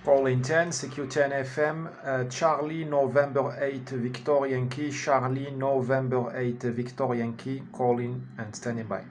Calling 10, CQ10 FM, Charlie November 8 Victor Yankee, Charlie November 8 Victor Yankee, calling and standing by.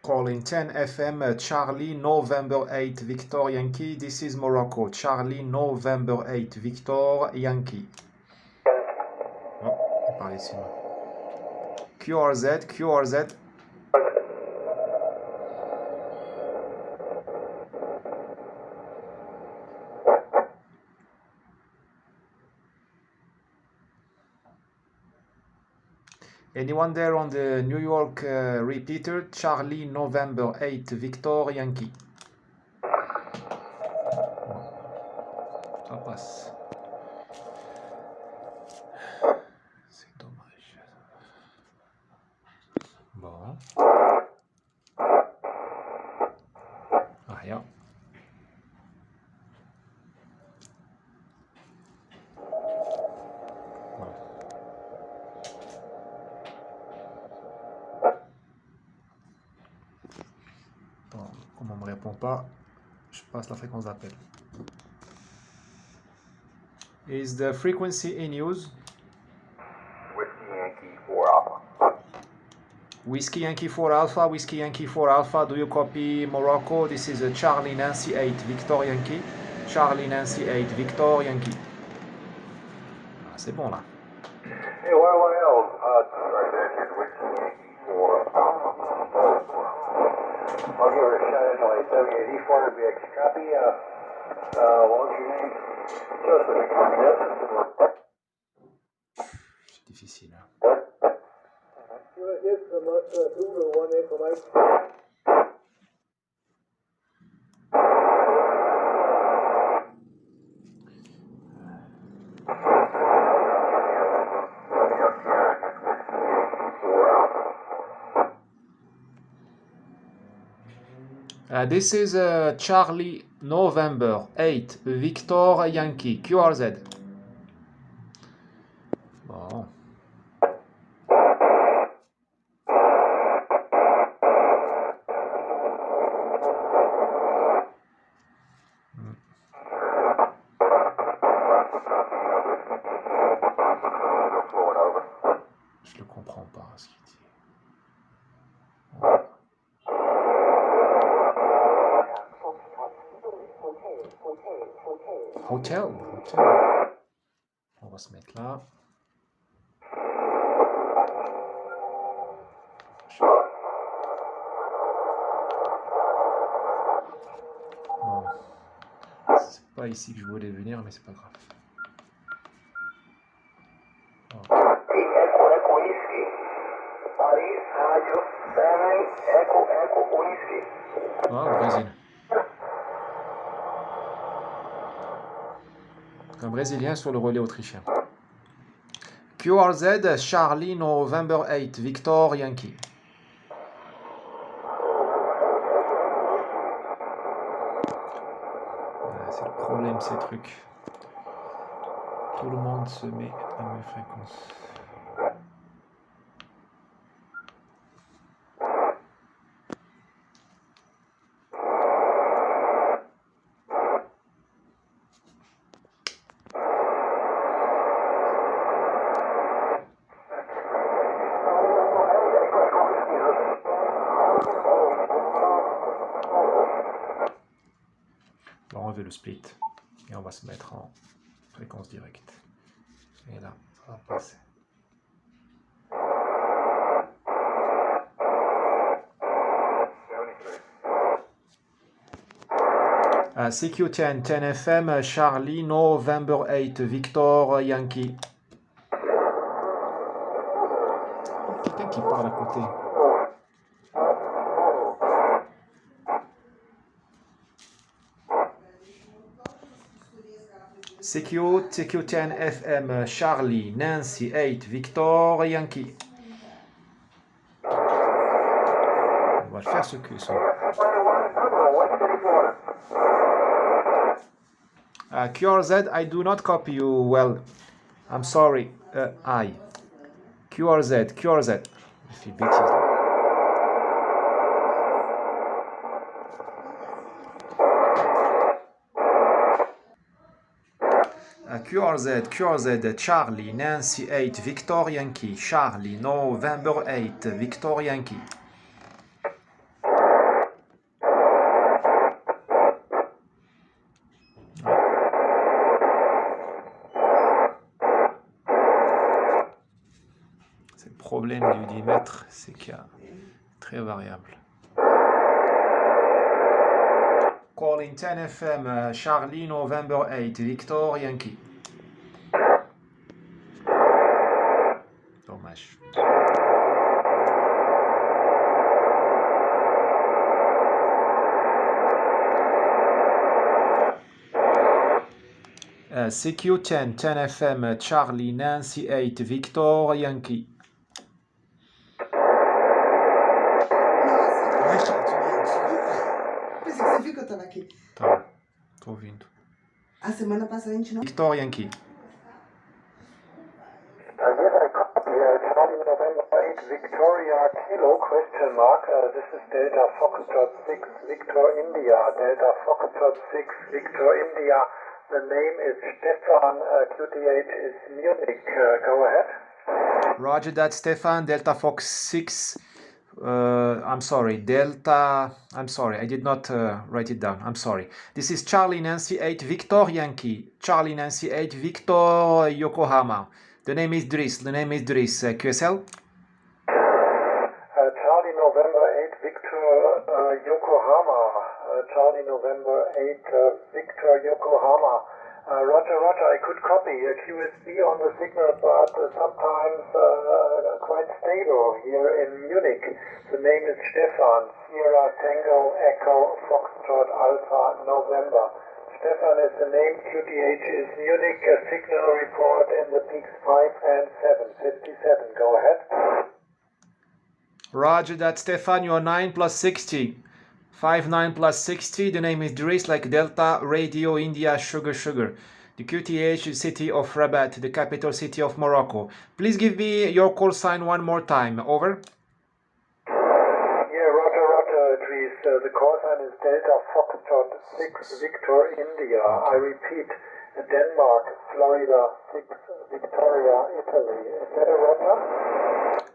Calling 10 FM, Charlie November 8 Victor Yankee, this is Morocco, Charlie November 8 Victor Yankee. Oh, il parle ici. QRZ, QRZ. Anyone there on the New York repeater? Charlie November 8 Victor Yankee. Ça passe. C'est dommage. Bon. Rien. Bon, comme on ne me répond pas, je passe la fréquence d'appel. Is the frequency in use? Whiskey Yankee 4 Alpha. Whiskey Yankee 4 Alpha, Whiskey Yankee 4 Alpha, do you copy Morocco? This is a Charlie Nancy 8 Victor Yankee. Charlie Nancy 8 Victor Yankee. Ah, c'est bon là. Hey, YYL, sorry, that is Whiskey Yankee 4 Alpha. I'll give her a shot anyway. WD4WX copy. What was your name? Joseph. C'est difficile. Hein. This is Charlie November 8 Victor Yankee QRZ. Bon. Je le comprends pas ce qu'il dit. Hotel. On va se mettre là. Bon. C'est pas ici que je voulais venir, mais c'est pas grave. Ah, Brésil. Un Brésilien sur le relais autrichien. QRZ, Charlie November 8, Victor Yankee. C'est le problème, ces trucs. Tout le monde se met à mes fréquences. On va enlever le split et on va se mettre en fréquence directe. Et là, ça va passer. CQ10, 10 FM, Charlie November 8, Victor Yankee. Quelqu'un qui parle à côté. CQ10 FM, Charlie, Nancy 8, Victor Yankee. On va le faire ce que ça. QRZ, I do not copy you well. I'm sorry. I. QRZ, QRZ. في بيتي. QRZ, Charlie, Nancy 8, Victor Yankee, Charlie, November 8, Victor Yankee. C'est le problème du dimètre, c'est qu'il y a très variable. Calling 10 FM, Charlie, November 8, Victor Yankee. Dommage. CQ10, 10 FM, Charlie, Nancy 8, Victor Yankee. Pensei que você viu que eu tava aqui. Tá, tô ouvindo. A semana passada a gente não. Victor Yankee. Yes, I copy. Charlie November 8 Victoria Kilo question mark. This is Delta Foxtrot 6 Victor India. Delta Foxtrot 6 Victor India. The name is Stefan. QTH is Munich. Go ahead. Roger that, Stefan. Delta Fox 6. I'm sorry. Delta. I'm sorry. I did not write it down. I'm sorry. This is Charlie Nancy 8 Victor Yankee. Charlie Nancy 8 Victor Yokohama. The name is Driss. The name is Driss. QSL? Charlie November 8 Victor Yokohama. Charlie November 8 Victor Yokohama. Roger, I could copy a QSB on the signal, but sometimes quite stable here in Munich. The name is Stefan, Sierra Tango Echo Foxtrot Alpha November. Stefan is the name, QTH is Munich, a signal report in the peaks 5 and 757. Go ahead. Roger that, Stefan. You're 9 plus 60. 59 plus 60. The name is Driss, like Delta Radio India Sugar. The QTH is city of Rabat, the capital city of Morocco. Please give me your call sign one more time. Over. Yeah, Roger, Driss. The call sign is Delta Foxtrot 6 Victor India. I repeat, Denmark, Florida 6 Victoria, Italy. Is that a Roger?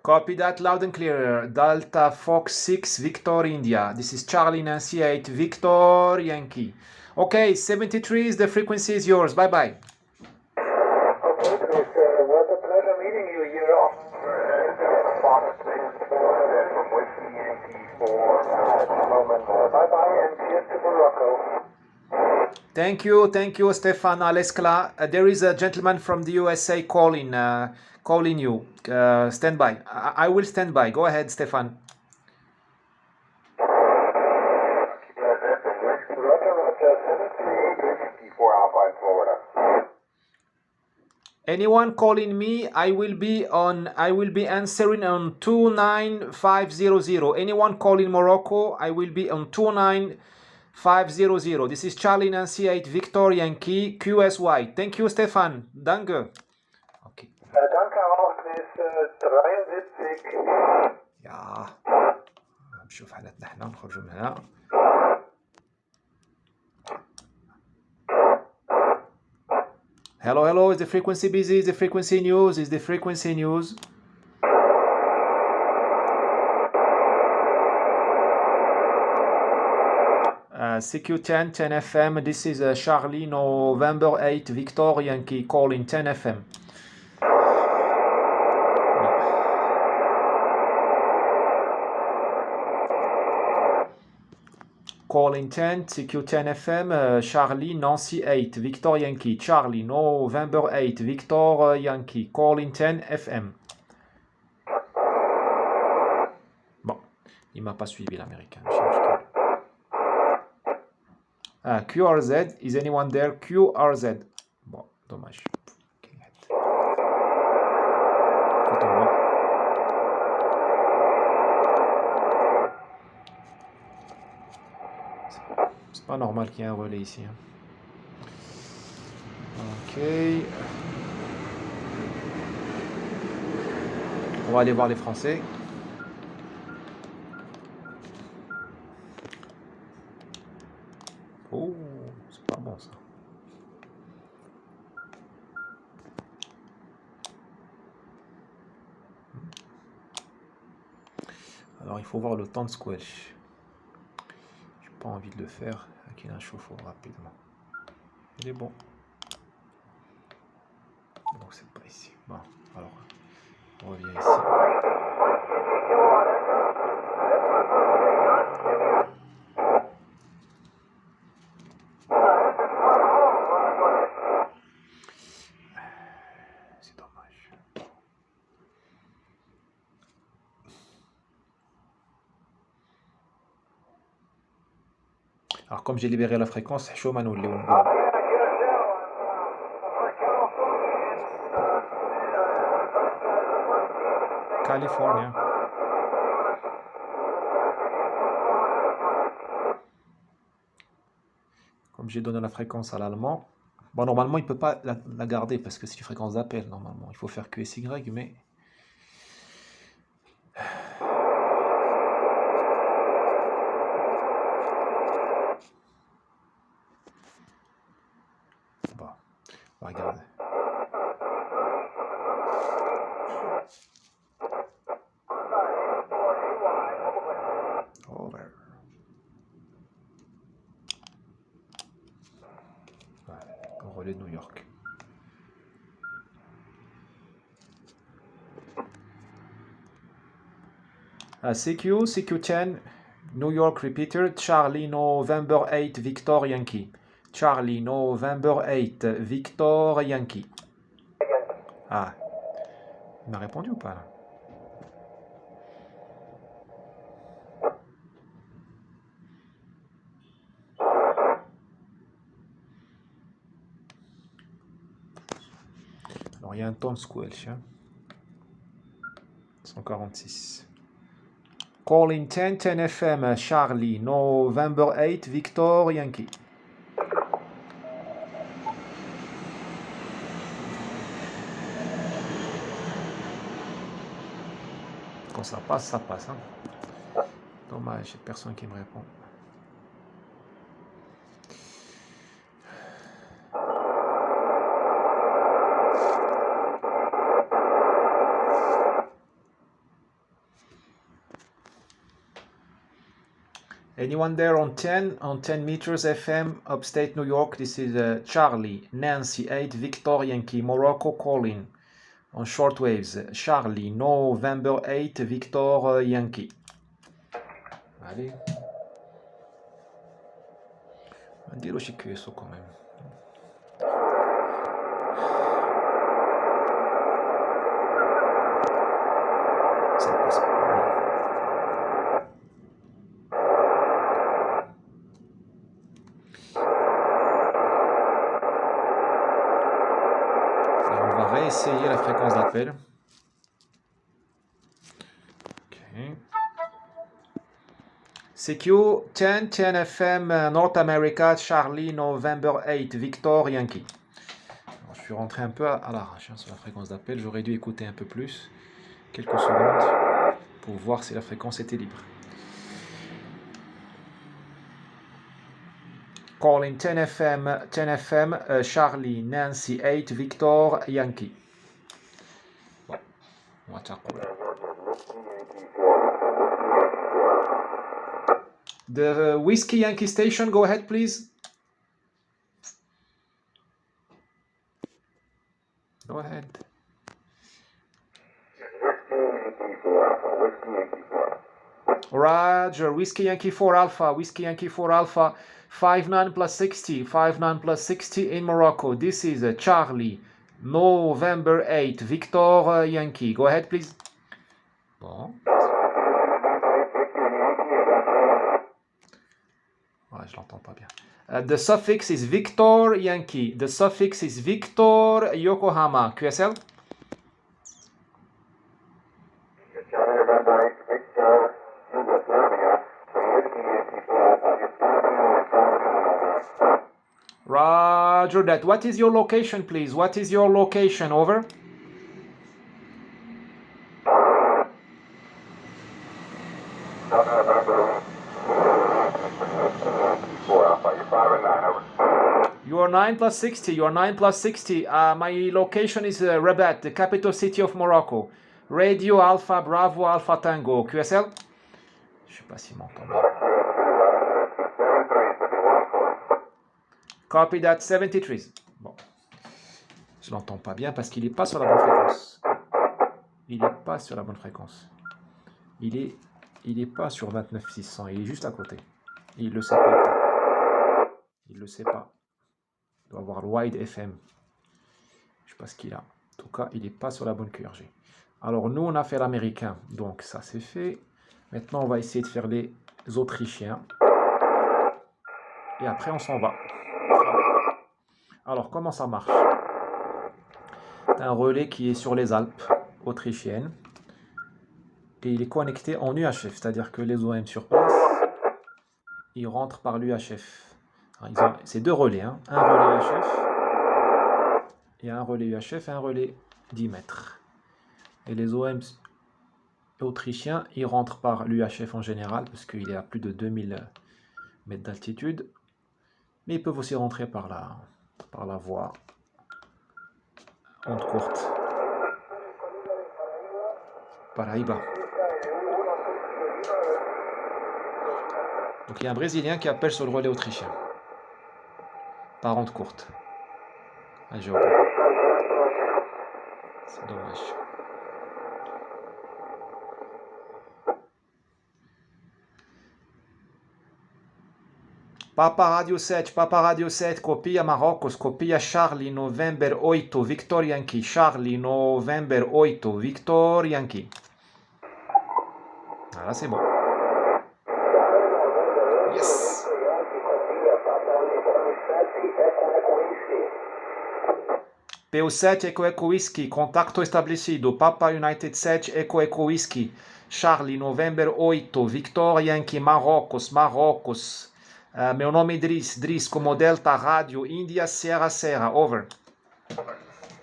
Copy that loud and clear. Delta Fox 6 Victor India. This is Charlie Nancy 8 Victor Yankee. Okay, 73 is the frequency is yours. Bye bye. Okay, Driss. Was a pleasure meeting you here on Whiskey Yankee for the moment. Bye bye and cheers to Morocco. Thank you, Stefan Aleskla. There is a gentleman from the USA calling you. Stand by. I will stand by. Go ahead, Stefan. Anyone calling me, I will be answering on 29500. Anyone calling Morocco, I will be on 29500. This is Charlie Nancy 8 Victor Yankee QSY. Thank you, Stefan. Danke. Okay. Danke auch, Driss. 73. Ja. نشوف حالتنا احنا نخرجوا من هنا. Hello, is the frequency busy? Is the frequency news? Is the frequency news? CQ10, 10 FM, this is Charlie, November 8, Victor Yankee, calling 10 FM. Calling 10, CQ10 FM, Charlie, Nancy 8, Victor Yankee, Charlie, November 8, Victor Yankee, calling 10 FM. Bon, il m'a pas suivi l'américain. QRZ, is anyone there? QRZ. Bon, dommage. C'est pas normal qu'il y ait un relais ici. Hein. Ok. On va aller voir les Français. Oh, c'est pas bon ça. Alors il faut voir le temps de squelch. J'ai pas envie de le faire avec un chauffe-eau rapidement. Il est bon. Donc c'est pas ici. Bon, alors on revient ici. C'est dommage. Alors comme j'ai libéré la fréquence, Showman ou Léon. California. Comme j'ai donné la fréquence à l'allemand. Bon, normalement, il ne peut pas la garder parce que c'est une fréquence d'appel, normalement. Il faut faire QSY, mais... Bon, on va regarder. Over. Voilà, au relais de New York. CQ, CQ10, New York repeater, Charlie November 8, Victor Yankee. Charlie November 8, Victor Yankee. Ah, il m'a répondu ou pas là? Alors il y a un temps de squelch. Hein. 146. Calling 10, 10 FM, Charlie, November 8, Victor Yankee. Quand ça passe, ça passe. Hein. Dommage, il n'y a personne qui me répond. Anyone there on 10 meters FM, upstate New York? This is Charlie, Nancy 8, Victor Yankee, Morocco calling on short waves. Charlie, November 8, Victor Yankee. Allez. Un dirlo ci queso quand même. Ça passe pas. Essayer la fréquence d'appel. Okay. CQ 10 10 FM North America Charlie November 8 Victor Yankee. Alors, je suis rentré un peu à l'arrache hein, sur la fréquence d'appel. J'aurais dû écouter un peu plus, quelques secondes, pour voir si la fréquence était libre. Calling 10 FM Charlie Nancy 8 Victor Yankee. Bon, on va t'accorder. The Whiskey Yankee station, go ahead, please. Go ahead. Roger, Whiskey Yankee 4 Alpha, Whiskey Yankee 4 Alpha, 59 plus 60, 59 plus 60 in Morocco. This is Charlie, November 8, Victor Yankee. Go ahead, please. Bon. Ouais, je l'entends pas bien. The suffix is Victor Yankee. The suffix is Victor Yokohama. QSL? Roger that. What is your location, please? What is your location? Over. You are 9 plus 60. You are 9 plus 60. My location is Rabat, the capital city of Morocco. Radio Alpha Bravo Alpha Tango. QSL? Je sais pas s'il m'entend bien. Copy that 73. Bon. Je l'entends pas bien parce qu'il n'est pas sur la bonne fréquence. Il n'est pas sur la bonne fréquence. Il est pas sur 29600. Il est juste à côté. Et il le sait pas. Il le sait pas. Il doit avoir le Wide FM. Je sais pas ce qu'il a. En tout cas, il n'est pas sur la bonne QRG. Alors, nous, on a fait l'américain. Donc, ça, c'est fait. Maintenant, on va essayer de faire les autrichiens. Et après, on s'en va. Alors, comment ça marche? Un relais qui est sur les Alpes autrichiennes. Et il est connecté en UHF. C'est-à-dire que les OM sur place, ils rentrent par l'UHF. C'est deux relais, hein. Un relais UHF et un relais UHF et un relais 10 mètres. Et les OM autrichiens, ils rentrent par l'UHF en général parce qu'il est à plus de 2000 mètres d'altitude. Mais ils peuvent aussi rentrer par la voie onde courte. Paraíba. Donc il y a un Brésilien qui appelle sur le relais autrichien. Par onde courte. Ah, j'ai oublié. C'est dommage. Papa Radio 7, copia Marrocos, copia Charlie November 8, Victor Yankee, Charlie November 8, Victor Yankee. Ah là c'est bon. Yes. PO7 Eco Eco Whisky, contacto establecido, Papa United 7 Eco Eco Whisky, Charlie November 8, Victor Yankee, Marrocos. Meu nome é Dries, como Delta Rádio, India Sierra, over.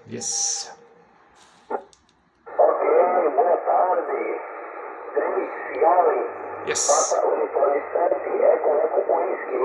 Yes. Ok, boa tarde. Dries, Yali. Yes. Papa Uniforme 7, Eco Whisky.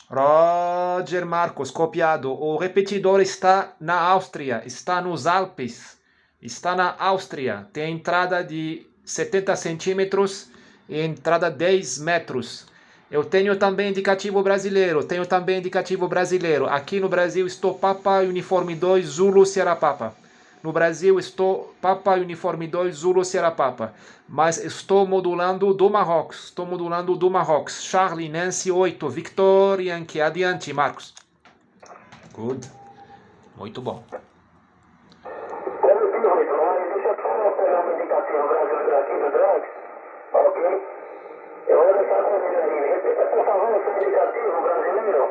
Roger Marcos, copiado. O repetidor está na Áustria, está nos Alpes. Está na Áustria, tem entrada de 70 centímetros e entrada 10 metros. Eu tenho também indicativo brasileiro, Aqui no Brasil estou Papa Uniforme 2 Zulu Sierra Papa. No Brasil estou Papa Uniforme 2 Zulu Sierra Papa. Mas estou modulando do Marrocos. Charlie Nancy 8, Victor Yankee. Adiante, Marcos. Good. Muito bom. Ok. Eu vou deixar com você aí. Repita, por favor, o seu indicativo brasileiro.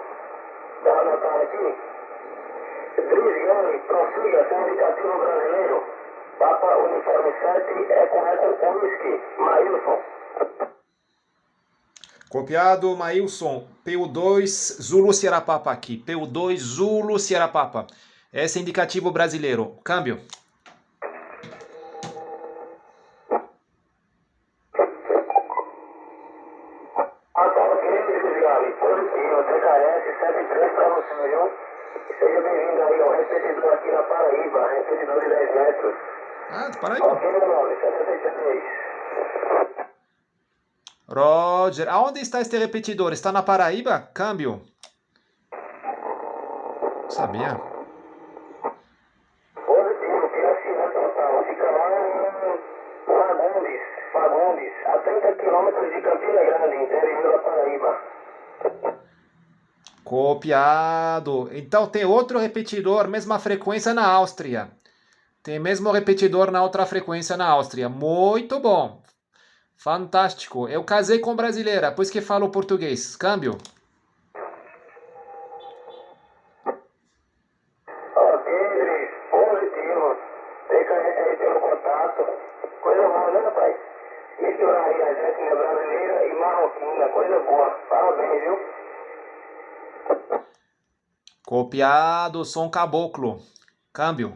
Dá uma anotada aqui. Dries Yali, prossiga seu indicativo brasileiro. Papa Uniforme 7, Eco Whisky. Maílson. Copiado, Maílson. PU2 Zulu Sierra Papa aqui. PU2 Zulu Sierra Papa. Esse é indicativo brasileiro. Câmbio. Positivo, TKS 73 para você, viu? Seja bem-vindo aí ao repetidor aqui na Paraíba, repetidor de 10 metros. Ah, Paraíba. Ok, meu nome, 73. Roger, aonde está este repetidor? Está na Paraíba? Câmbio. Sabia? Positivo, Piracina total. Fica lá em Fagundes, a 30 quilômetros de Campina Grande, interior da Paraíba. Copiado. Então tem outro repetidor, mesma frequência na Áustria. Tem mesmo repetidor na outra frequência na Áustria. Muito bom. Fantástico. Eu casei com brasileira, pois que falo português. Câmbio. Ok, positivo. TKS aí pelo contato. Coisa boa, né, rapaz? Misturando a gente é brasileira e marroquina, coisa boa. Fala bem, viu? Copiado, som caboclo. Câmbio.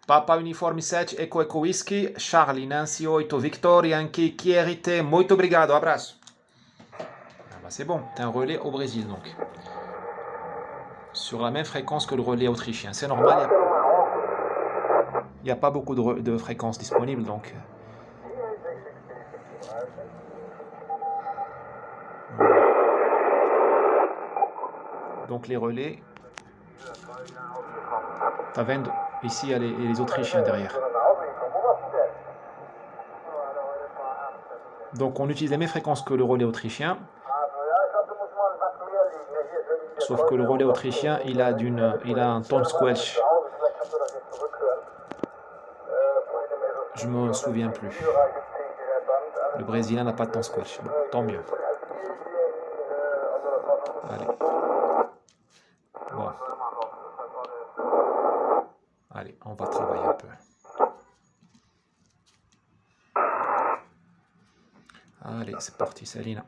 Papa Uniforme 7, Eco Eco Whisky, Charlie, Nancy 8, Victor, Yankee, Kierite, muito obrigado, abraço. Ah bah c'est bon, t'as un relais au Brésil donc. Sur la même fréquence que le relais autrichien, c'est normal, il n'y a pas beaucoup de fréquences disponibles donc. Voilà. Donc les relais, t'as vendo, ici il y a les Autrichiens derrière. Donc on utilise les mêmes fréquences que le relais autrichien, sauf que le relais autrichien il a un tone squelch. Je me souviens plus. Le brésilien n'a pas de tone squelch. Bon, tant mieux. Allez. Bon. Allez, on va travailler un peu. Allez, c'est parti, Salina.